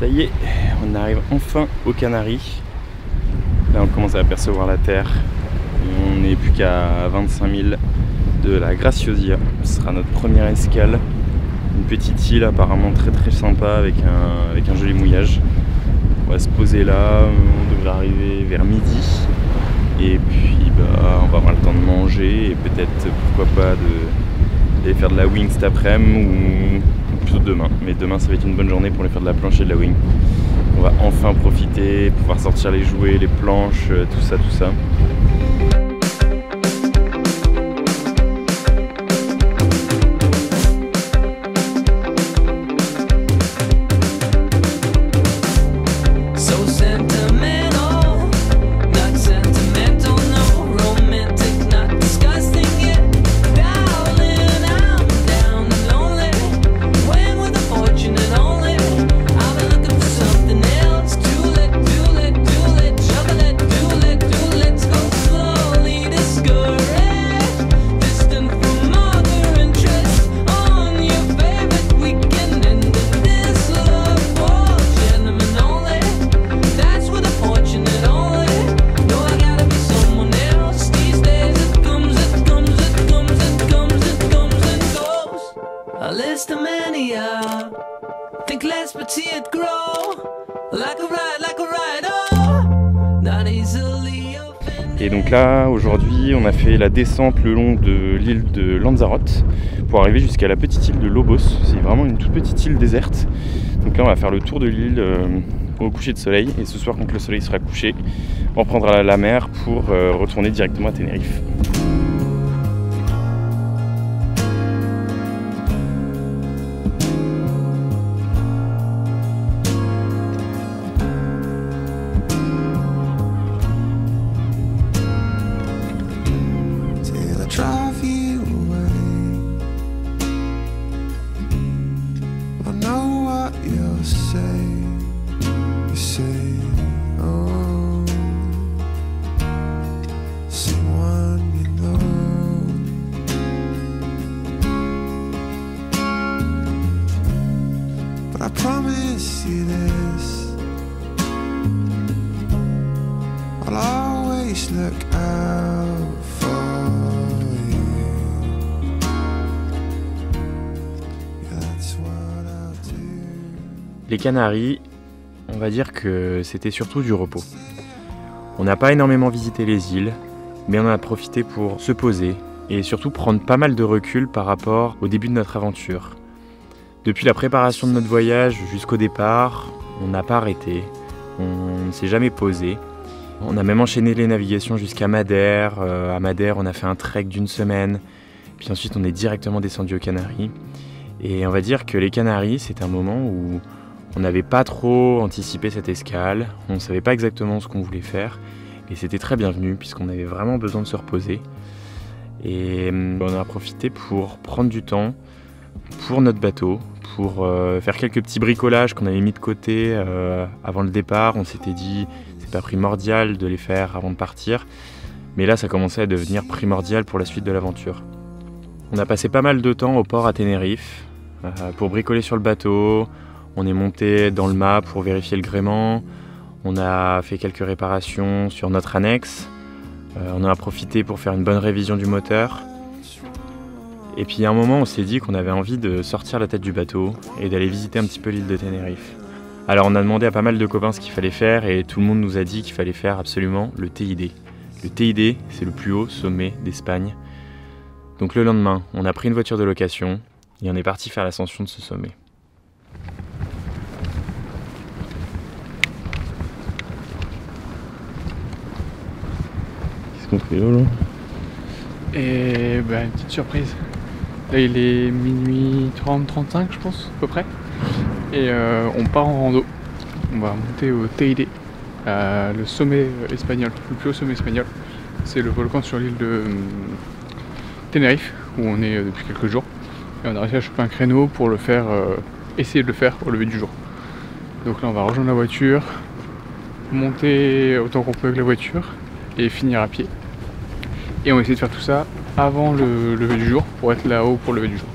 Ça y est, on arrive enfin aux Canaries. Là on commence à apercevoir la terre. On n'est plus qu'à 25 000 de la Graciosia. Ce sera notre première escale. Une petite île apparemment très sympa avec un joli mouillage. On va se poser là, on devrait arriver vers midi. Et puis on va avoir le temps de manger et peut-être pourquoi pas d'aller faire de la wing cet après-midi ou plutôt demain. Mais demain ça va être une bonne journée pour aller faire de la planche et de la wing. On va enfin profiter, pouvoir sortir les jouets, les planches, tout ça. Et donc là, aujourd'hui, on a fait la descente le long de l'île de Lanzarote pour arriver jusqu'à la petite île de Lobos. C'est vraiment une toute petite île déserte. Donc là, on va faire le tour de l'île au coucher de soleil. Et ce soir, quand le soleil sera couché, on reprendra la mer pour retourner directement à Tenerife. I promise you this, I'll always look out for you. Yeah, that's what I'll do. Les Canaries, on va dire que c'était surtout du repos. On n'a pas énormément visité les îles, mais on en a profité pour se poser et surtout prendre pas mal de recul par rapport au début de notre aventure. Depuis la préparation de notre voyage jusqu'au départ, on n'a pas arrêté, on ne s'est jamais posé. On a même enchaîné les navigations jusqu'à Madère. À Madère, on a fait un trek d'1 semaine, puis ensuite on est directement descendu aux Canaries. Et on va dire que les Canaries, c'est un moment où on n'avait pas trop anticipé cette escale, on ne savait pas exactement ce qu'on voulait faire, et c'était très bienvenu puisqu'on avait vraiment besoin de se reposer. Et on en a profité pour prendre du temps pour notre bateau, pour faire quelques petits bricolages qu'on avait mis de côté avant le départ. On s'était dit c'est pas primordial de les faire avant de partir, mais là ça commençait à devenir primordial pour la suite de l'aventure. On a passé pas mal de temps au port à Tenerife pour bricoler sur le bateau. On est monté dans le mât pour vérifier le gréement. On a fait quelques réparations sur notre annexe. On en a profité pour faire une bonne révision du moteur. Et puis à un moment, on s'est dit qu'on avait envie de sortir la tête du bateau et d'aller visiter un petit peu l'île de Tenerife. Alors on a demandé à pas mal de copains ce qu'il fallait faire et tout le monde nous a dit qu'il fallait faire absolument le Teide. Le Teide, c'est le plus haut sommet d'Espagne. Donc le lendemain, on a pris une voiture de location et on est parti faire l'ascension de ce sommet. Qu'est-ce qu'on fait là? Et une petite surprise. Là il est minuit 30-35 je pense à peu près. Et on part en rando. On va monter au Teide, le sommet espagnol, le plus haut sommet espagnol. C'est le volcan sur l'île de Tenerife où on est depuis quelques jours. Et on a réussi à choper un créneau pour le faire, essayer de le faire au lever du jour. Donc là on va rejoindre la voiture, monter autant qu'on peut avec la voiture et finir à pied. Et on va essayer de faire tout ça avant le lever du jour pour être là-haut pour le lever du jour.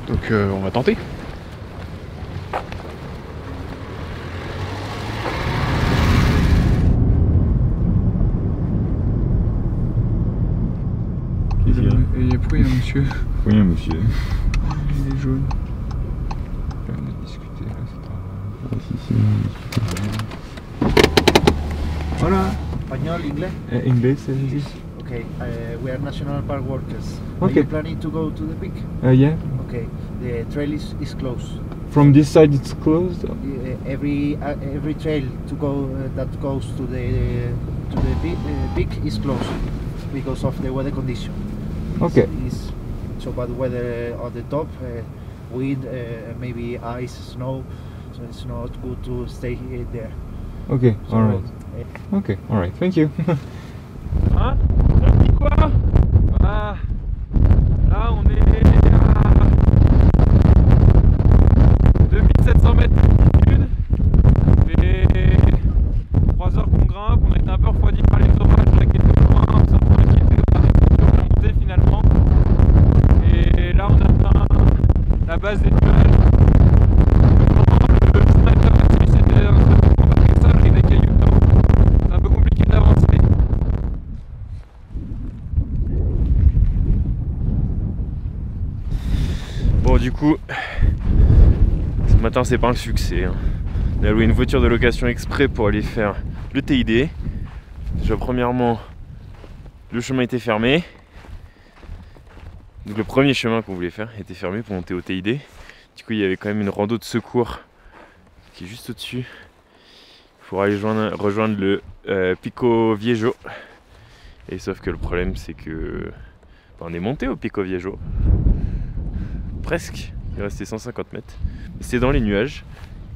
Donc on va tenter. monsieur. Oui, monsieur. Il est jaune. On a discuté là, c'est pas... Voilà. Español, English? English, yes. Okay, we are national park workers. Okay. Are you planning to go to the peak? Yeah. Okay, the trail is closed. From this side it's closed. Every trail to go that goes to the peak is closed because of the weather condition. Okay. It's so bad weather on the top, wind, maybe ice, snow. So it's not good to stay there. Okay, So, alright. Okay, alright, thank you. Hein? Ça dit quoi? Ah, là on est à 2700 mètres d'altitude. Ça fait 3 heures qu'on grimpe, on a été un peu refroidi par les orages là qui étaient au loin, on s'est un peu inquiété de la montée finalement. Et là on atteint la base des nuages. Le sniper là-dessus c'était un peu embarqué ça avec des cailloux dedans. C'est un peu compliqué d'avancer. Bon du coup, ce matin c'est pas un succès. Hein. On a loué une voiture de location exprès pour aller faire le TID. Déjà premièrement, le chemin était fermé. Donc le premier chemin qu'on voulait faire était fermé pour monter au TID. Du coup il y avait quand même une rando de secours qui est juste au-dessus pour aller rejoindre le Pico Viejo. Et sauf que le problème c'est que on est monté au Pico Viejo. Presque, il restait 150 mètres. C'est dans les nuages.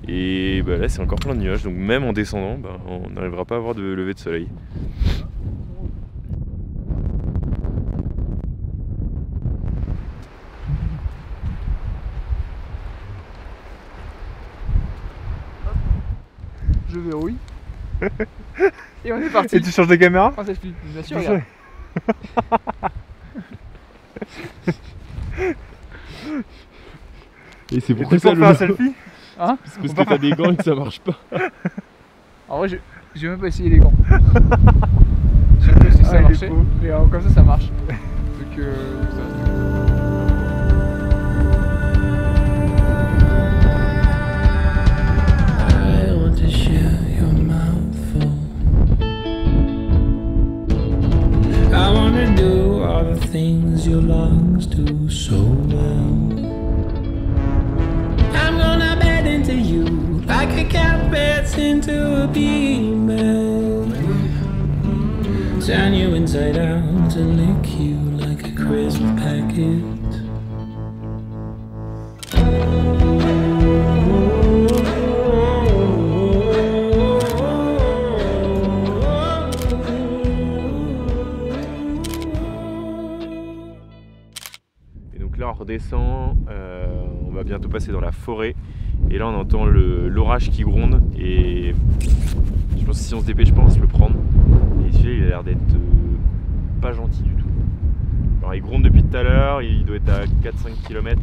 Et bah là c'est encore plein de nuages. Donc même en descendant, bah, on n'arrivera pas à avoir de lever de soleil. Je verrouille. Et on est parti. Et tu changes de caméra? Oh, ça se filme, bien sûr, regarde. Et c'est pourquoi ça, pour faire un selfie? Hein? C'est parce que t'as des gants et que ça marche pas. En vrai, j'ai même pas essayé les gants. J'ai pas essayé si ça marchait, mais comme ça marche. Donc, ça I want to share your mouthful. I want to do all the things your lungs do so well. I'm gonna bed into you like a cat beds into a female. Turn you inside out and lick you like a crisp packet. Et donc là on redescend, on va bientôt passer dans la forêt. Et là on entend l'orage qui gronde. Et je pense que si on se dépêche pas on va se le prendre. Et celui-là il a l'air d'être pas gentil du tout. Alors il gronde depuis tout à l'heure, il doit être à 4-5 km.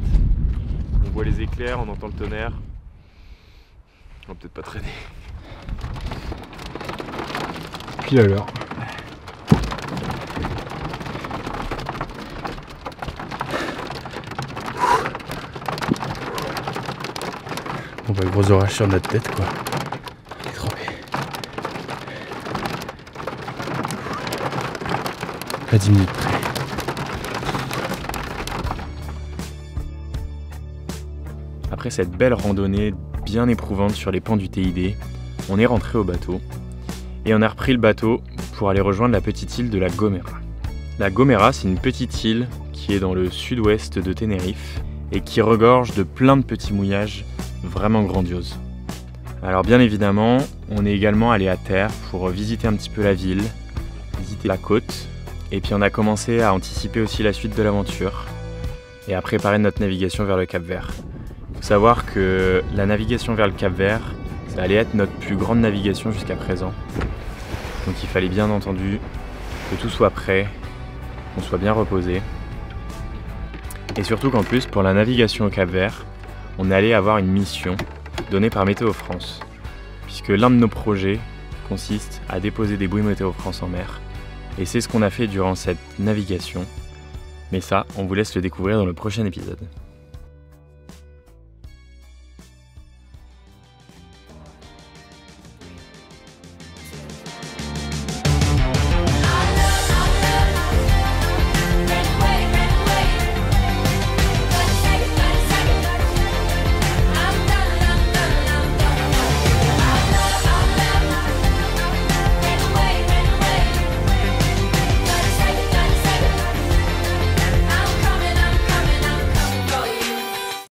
On voit les éclairs, on entend le tonnerre. On va peut-être pas traîner. Puis à l'heure. On voit le gros orage sur notre tête quoi. Il est trop bien. À 10 minutes près. Après cette belle randonnée bien éprouvante sur les pans du TID, on est rentré au bateau et on a repris le bateau pour aller rejoindre la petite île de la Gomera. La Gomera, c'est une petite île qui est dans le sud-ouest de Tenerife et qui regorge de plein de petits mouillages vraiment grandioses. Alors bien évidemment, on est également allé à terre pour visiter un petit peu la ville, visiter la côte, et puis on a commencé à anticiper aussi la suite de l'aventure et à préparer notre navigation vers le Cap-Vert. Il faut savoir que la navigation vers le Cap-Vert, ça allait être notre plus grande navigation jusqu'à présent. Donc il fallait bien entendu que tout soit prêt, qu'on soit bien reposé. Et surtout qu'en plus, pour la navigation au Cap-Vert, on allait avoir une mission donnée par Météo France. Puisque l'un de nos projets consiste à déposer des bouées Météo France en mer. Et c'est ce qu'on a fait durant cette navigation. Mais ça, on vous laisse le découvrir dans le prochain épisode.